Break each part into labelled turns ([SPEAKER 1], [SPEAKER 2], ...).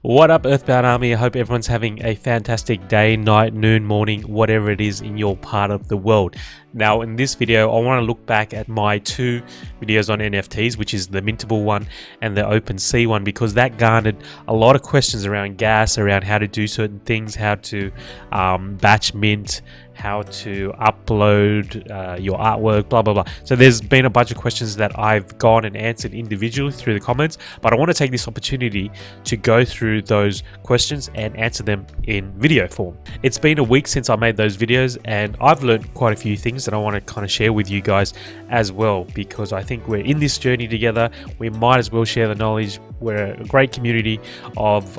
[SPEAKER 1] What up, Earthbound Army? I hope everyone's having a fantastic day, night, noon, morning, whatever it is in your part of the world. Now, in this video, I want to look back at my two videos on NFTs, which is the mintable one and the OpenSea one, because that garnered a lot of questions around gas, around how to do certain things, how to batch mint, how to upload your artwork, blah blah blah. So there's been a bunch of questions that I've gone and answered individually through the comments, but I want to take this opportunity to go through those questions and answer them in video form. It's been a week since I made those videos, and I've learned quite a few things that I want to kind of share with you guys as well, because I think we're in this journey together. We might as well share the knowledge. We're a great community of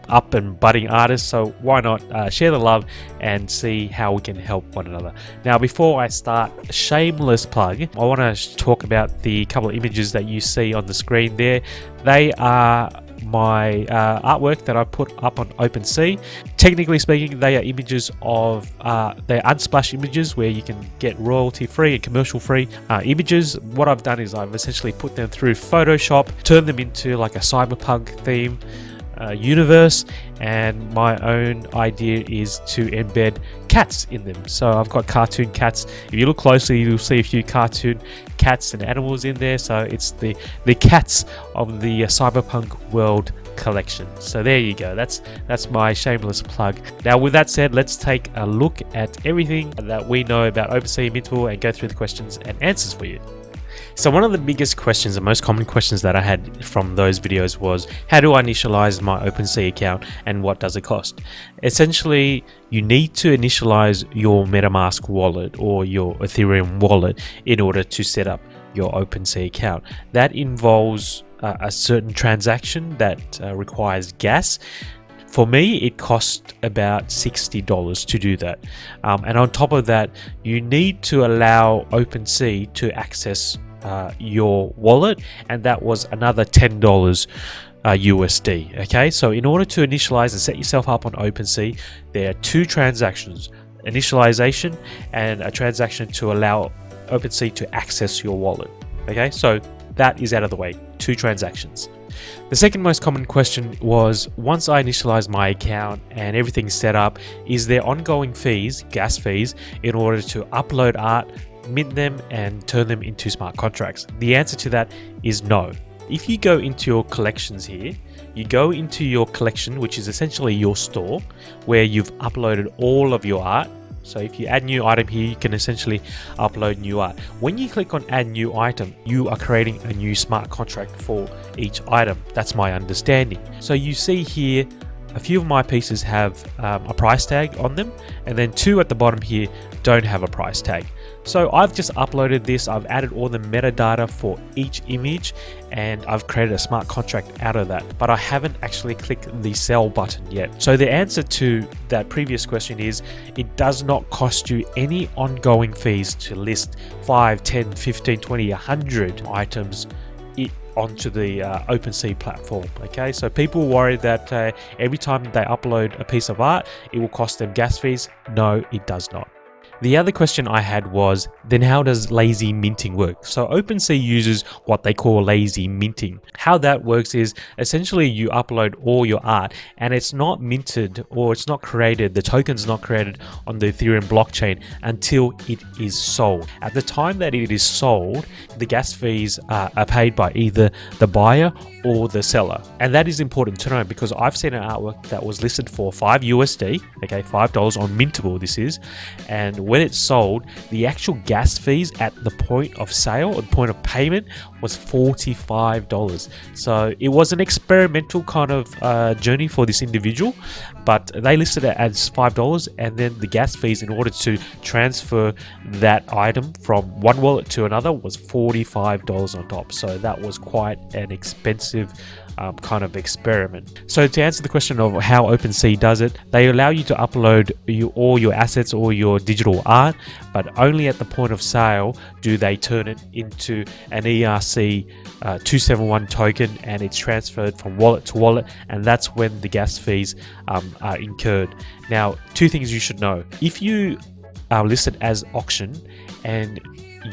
[SPEAKER 1] up and budding artists, so why not share the love and see how we can help one another. Now, before I start, shameless plug, I want to talk about the couple of images that you see on the screen there. They are my artwork that I put up on OpenSea. Technically speaking, they are images of they're unsplash images where you can get royalty free and commercial free images. What I've done is I've essentially put them through Photoshop, turned them into like a cyberpunk theme universe, and my own idea is to embed cats in them. So I've got cartoon cats. If you look closely, you'll see a few cartoon cats and animals in there. So it's the cats of the cyberpunk world collection. So there you go. That's my shameless plug. Now, with that said, let's take a look at everything that we know about OpenSea and Mintable and go through the questions and answers for you. So one of the biggest questions, the most common questions that I had from those videos was, how do I initialize my OpenSea account and what does it cost? Essentially, you need to initialize your MetaMask wallet or your Ethereum wallet in order to set up your OpenSea account. That involves a certain transaction that requires gas. For me, it cost about $60 to do that. And on top of that, you need to allow OpenSea to access your wallet, and that was another $10 USD. Okay, so in order to initialize and set yourself up on OpenSea, there are two transactions: initialization and a transaction to allow OpenSea to access your wallet. Okay, so that is out of the way. Two transactions. The second most common question was, once I initialize my account and everything's set up, is there ongoing fees, gas fees, in order to upload art, mint them, and turn them into smart contracts? The answer to that is no. If you go into your collections here, you go into your collection, which is essentially your store, where you've uploaded all of your art. So if you add new item here, you can essentially upload new art. When you click on add new item, you are creating a new smart contract for each item. That's my understanding. So you see here, a few of my pieces have a price tag on them, and then two at the bottom here don't have a price tag. So I've just uploaded this, I've added all the metadata for each image, and I've created a smart contract out of that, but I haven't actually clicked the sell button yet. So the answer to that previous question is, it does not cost you any ongoing fees to list 5, 10, 15, 20, 100 items onto the OpenSea platform. Okay, so people worry that every time they upload a piece of art, it will cost them gas fees. No, it does not. The other question I had was, then how does lazy minting work? So OpenSea uses what they call lazy minting. How that works is, essentially you upload all your art and it's not minted, or it's not created, the token's not created on the Ethereum blockchain until it is sold. At the time that it is sold, the gas fees are paid by either the buyer or the seller. And that is important to know, because I've seen an artwork that was listed for $5 USD, okay, $5 on Mintable this is, and when it's sold, the actual gas fees at the point of sale or the point of payment was $45. So it was an experimental kind of journey for this individual, but they listed it as $5, and then the gas fees in order to transfer that item from one wallet to another was $45 on top. So that was quite an expensive kind of experiment. So to answer the question of how OpenSea does it, they allow you to upload all your assets or your digital art, but only at the point of sale do they turn it into an ERC 271 token, and it's transferred from wallet to wallet, and that's when the gas fees are incurred. Now, two things you should know: if you are listed as auction and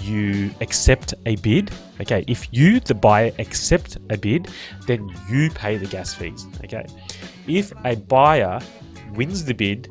[SPEAKER 1] you accept a bid, okay, if you, the buyer, accept a bid, then you pay the gas fees, okay. If a buyer wins the bid,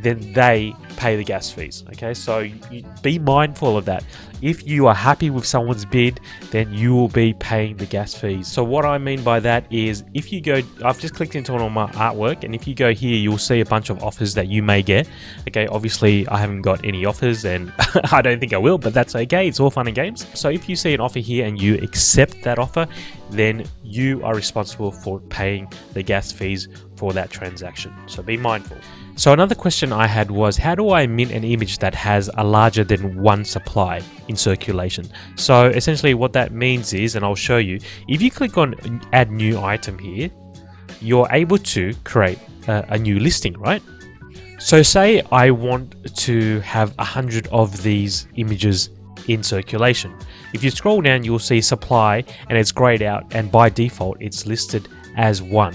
[SPEAKER 1] then they pay the gas fees, okay. So you be mindful of that. If you are happy with someone's bid, then you will be paying the gas fees. So what I mean by that is, if you go, I've just clicked into one of my artwork, and if you go here, you'll see a bunch of offers that you may get, okay. Obviously I haven't got any offers, and I don't think I will, but that's okay, it's all fun and games. So if you see an offer here and you accept that offer, then you are responsible for paying the gas fees for that transaction, so be mindful. So another question I had was, how do I mint an image that has a larger than one supply in circulation? So essentially what that means is, and I'll show you, if you click on add new item here, you're able to create a new listing, right? So say I want to have 100 of these images in circulation. If you scroll down, you'll see supply, and it's grayed out, and by default it's listed as 1.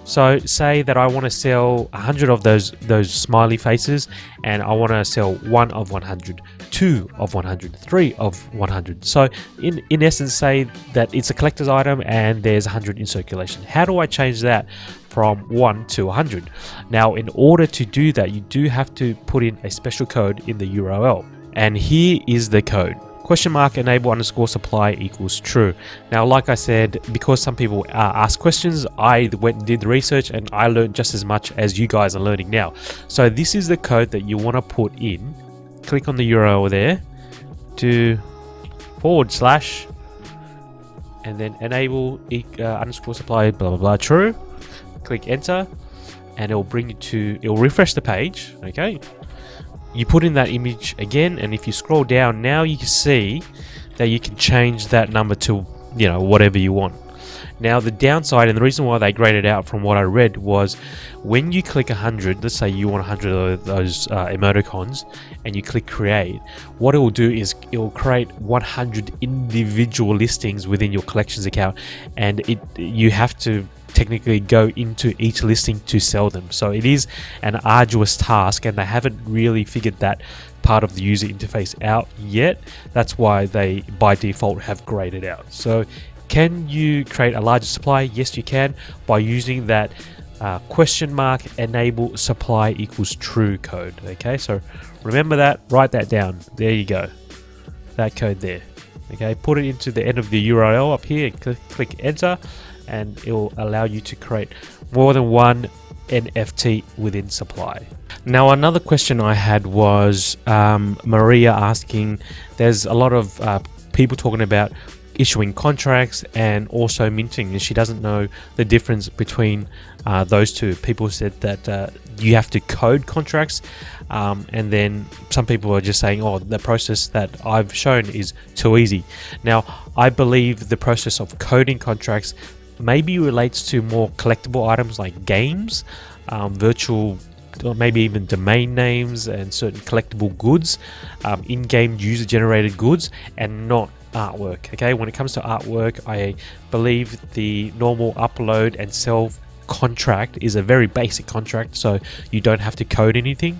[SPEAKER 1] So say that I want to sell 100 of those smiley faces, and I want to sell 1 of 100, 2 of 100, 3 of 100. So in essence, say that it's a collector's item and there's 100 in circulation. How do I change that from 1 to 100? Now, in order to do that, you do have to put in a special code in the URL, and here is the code. !enable_supply equals true. Now, like I said, because some people ask questions, I went and did the research, and I learned just as much as you guys are learning now. So this is the code that you want to put in. Click on the URL there, do / and then enable_supply blah blah blah true. Click enter, and it'll bring you to, it'll refresh the page, okay. You put in that image again, and if you scroll down, now you can see that you can change that number to, you know, whatever you want. Now the downside, and the reason why they graded out from what I read, was when you click 100, let's say you want 100 of those emoticons, and you click create, what it will do is it will create 100 individual listings within your collections account, and you have to technically go into each listing to sell them. So it is an arduous task, and they haven't really figured that part of the user interface out yet. That's why they by default have graded out. So can you create a larger supply? Yes, you can, by using that !enable supply equals true code. Okay, so remember that, write that down. There you go, that code there. Okay, put it into the end of the URL up here, click enter, and it will allow you to create more than one NFT within supply. Now, another question I had was Maria asking, there's a lot of people talking about issuing contracts and also minting, and she doesn't know the difference between those two. People said that you have to code contracts, and then some people are just saying, oh, the process that I've shown is too easy. Now, I believe the process of coding contracts maybe relates to more collectible items like games, virtual, or maybe even domain names and certain collectible goods, in-game user-generated goods, and not artwork. Okay, when it comes to artwork, I believe the normal upload and sell contract is a very basic contract, so you don't have to code anything.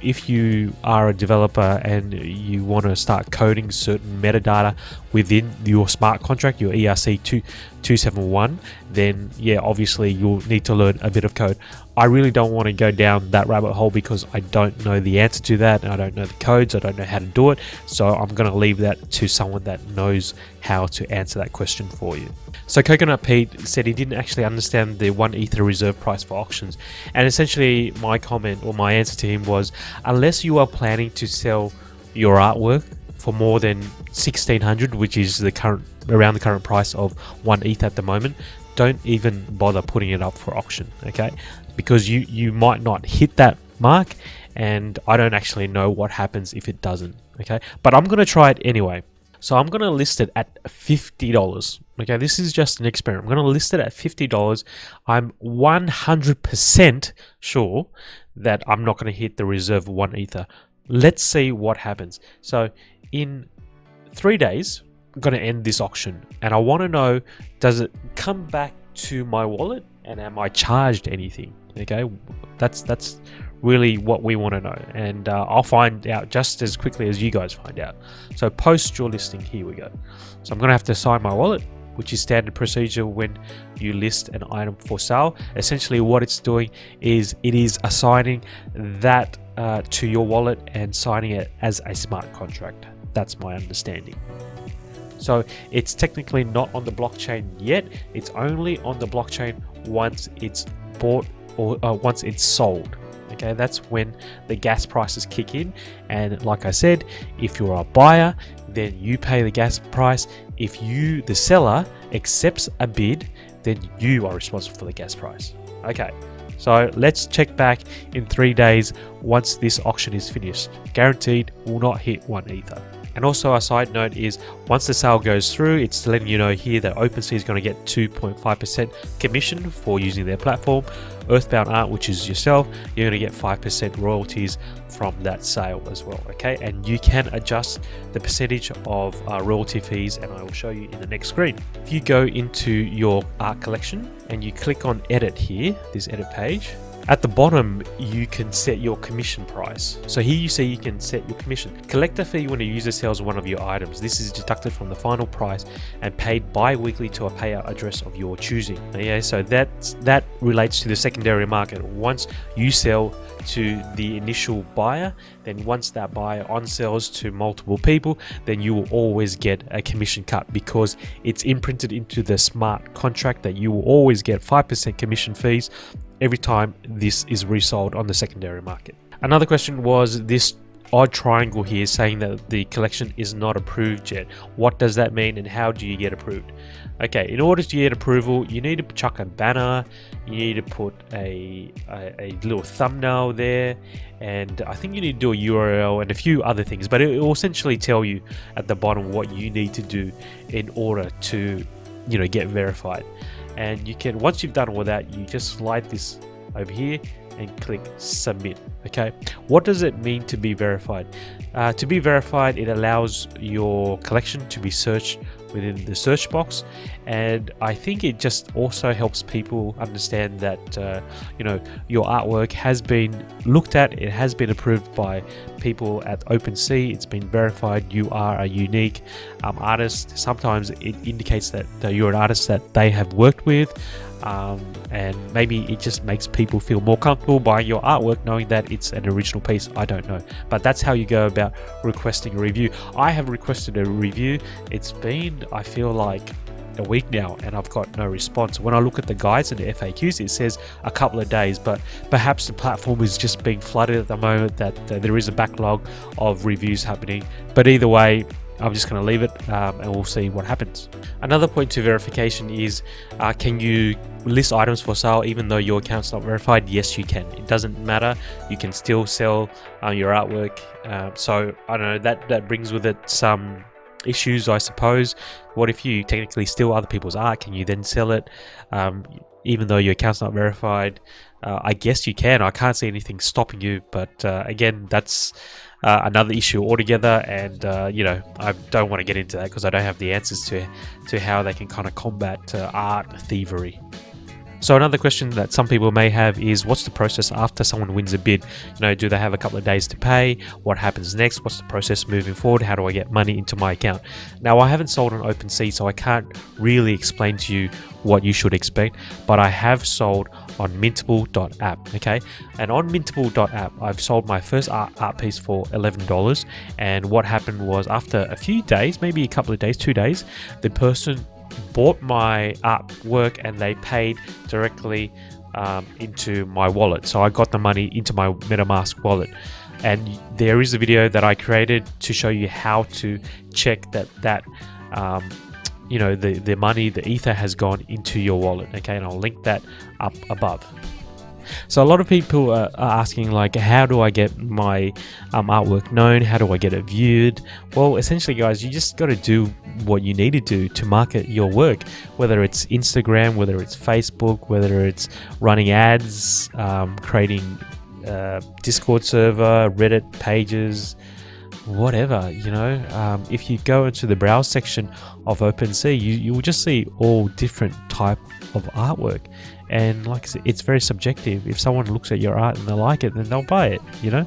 [SPEAKER 1] If you are a developer and you want to start coding certain metadata within your smart contract, your ERC 271, then yeah, obviously you'll need to learn a bit of code. I really don't want to go down that rabbit hole because I don't know the answer to that, and I don't know the codes, I don't know how to do it, so I'm going to leave that to someone that knows how to answer that question for you. So Coconut Pete said he didn't actually understand the 1 Ether reserve price for auctions, and essentially my comment or my answer to him was, unless you are planning to sell your artwork for more than 1,600, which is the current, around the current price of 1 ETH at the moment, don't even bother putting it up for auction, okay? Because you might not hit that mark, and I don't actually know what happens if it doesn't, okay? But I'm going to try it anyway. So I'm going to list it at $50. Okay, this is just an experiment. I'm going to list it at $50. I'm 100% sure that I'm not going to hit the reserve 1 Ether. Let's see what happens. So in 3 days, I'm going to end this auction, and I want to know, does it come back to my wallet, and am I charged anything? Okay, That's really what we want to know, and I'll find out just as quickly as you guys find out. So post your listing, here we go. So I'm going to have to assign my wallet, which is standard procedure when you list an item for sale. Essentially what it's doing is it is assigning that to your wallet and signing it as a smart contract. That's my understanding. So it's technically not on the blockchain yet. It's only on the blockchain once it's bought or once it's sold. Okay, that's when the gas prices kick in. And like I said, if you're a buyer, then you pay the gas price. If you, the seller, accepts a bid, then you are responsible for the gas price. Okay, so let's check back in 3 days once this auction is finished. Guaranteed will not hit 1 Ether. And also a side note is once the sale goes through, it's letting you know here that OpenSea is going to get 2.5% commission for using their platform. Earthbound Art, which is yourself, you're going to get 5% royalties from that sale as well. Okay, and you can adjust the percentage of royalty fees, and I will show you in the next screen. If you go into your art collection and you click on edit here, this edit page, at the bottom, you can set your commission price. So here you see you can set your commission. Collector fee when a user sells one of your items. This is deducted from the final price and paid bi-weekly to a payout address of your choosing. Okay, so that relates to the secondary market. Once you sell to the initial buyer, then once that buyer on-sells to multiple people, then you will always get a commission cut because it's imprinted into the smart contract that you will always get 5% commission fees every time this is resold on the secondary market. Another question was this odd triangle here saying that the collection is not approved yet. What does that mean and how do you get approved? Okay, in order to get approval, you need to chuck a banner, you need to put a little thumbnail there, and I think you need to do a URL and a few other things, but it will essentially tell you at the bottom what you need to do in order to, you know, get verified. And you can, once you've done all that, you just slide this over here and click submit. Okay, what does it mean to be verified? To be verified, it allows your collection to be searched within the search box, and I think it just also helps people understand that you know, your artwork has been looked at, it has been approved by people at OpenSea, it's been verified, you are a unique artist. Sometimes it indicates that you're an artist that they have worked with, and maybe it just makes people feel more comfortable buying your artwork knowing that it's an original piece. I don't know, but that's how you go about requesting a review. I have requested a review. It's been, I feel like, a week now and I've got no response. When I look at the guides and the FAQs, it says a couple of days, but perhaps the platform is just being flooded at the moment, that there is a backlog of reviews happening. But either way, I'm just going to leave it and we'll see what happens. Another point to verification is, can you list items for sale even though your account's not verified? Yes, you can. It doesn't matter. You can still sell your artwork. So I don't know, that brings with it some issues, I suppose. What if you technically steal other people's art? Can you then sell it even though your account's not verified? I guess you can. I can't see anything stopping you, but again, that's another issue altogether, and you know, I don't want to get into that because I don't have the answers to how they can kind of combat art thievery. So another question that some people may have is, what's the process after someone wins a bid? You know, do they have a couple of days to pay? What happens next? What's the process moving forward? How do I get money into my account? Now, I haven't sold on OpenSea, so I can't really explain to you what you should expect, but I have sold on mintable.app, okay? And on mintable.app, I've sold my first art piece for $11, and what happened was, after a few days, maybe a couple of days, 2 days, the person bought my artwork and they paid directly into my wallet. So I got the money into my MetaMask wallet, and there is a video that I created to show you how to check that you know, the money, the ether has gone into your wallet. Okay, and I'll link that up above. So a lot of people are asking, like, how do I get my artwork known? How do I get it viewed? Well, essentially, guys, you just got to do what you need to do to market your work, whether it's Instagram, whether it's Facebook, whether it's running ads, creating Discord server, Reddit pages, whatever, you know. If you go into the browse section of OpenSea, you will just see all different type of artwork, And like I said, it's very subjective. If someone looks at your art and they like it, then they'll buy it, you know.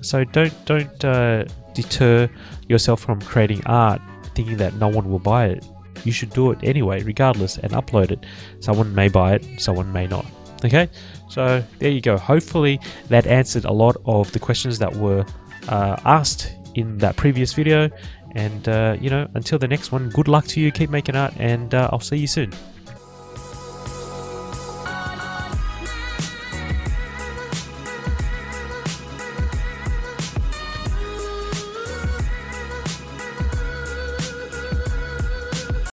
[SPEAKER 1] So don't deter yourself from creating art thinking that no one will buy it. You should do it anyway, regardless, and upload it. Someone may buy it, someone may not. Okay, so there you go. Hopefully that answered a lot of the questions that were asked in that previous video. And you know, until the next one, good luck to you, keep making art, and I'll see you soon.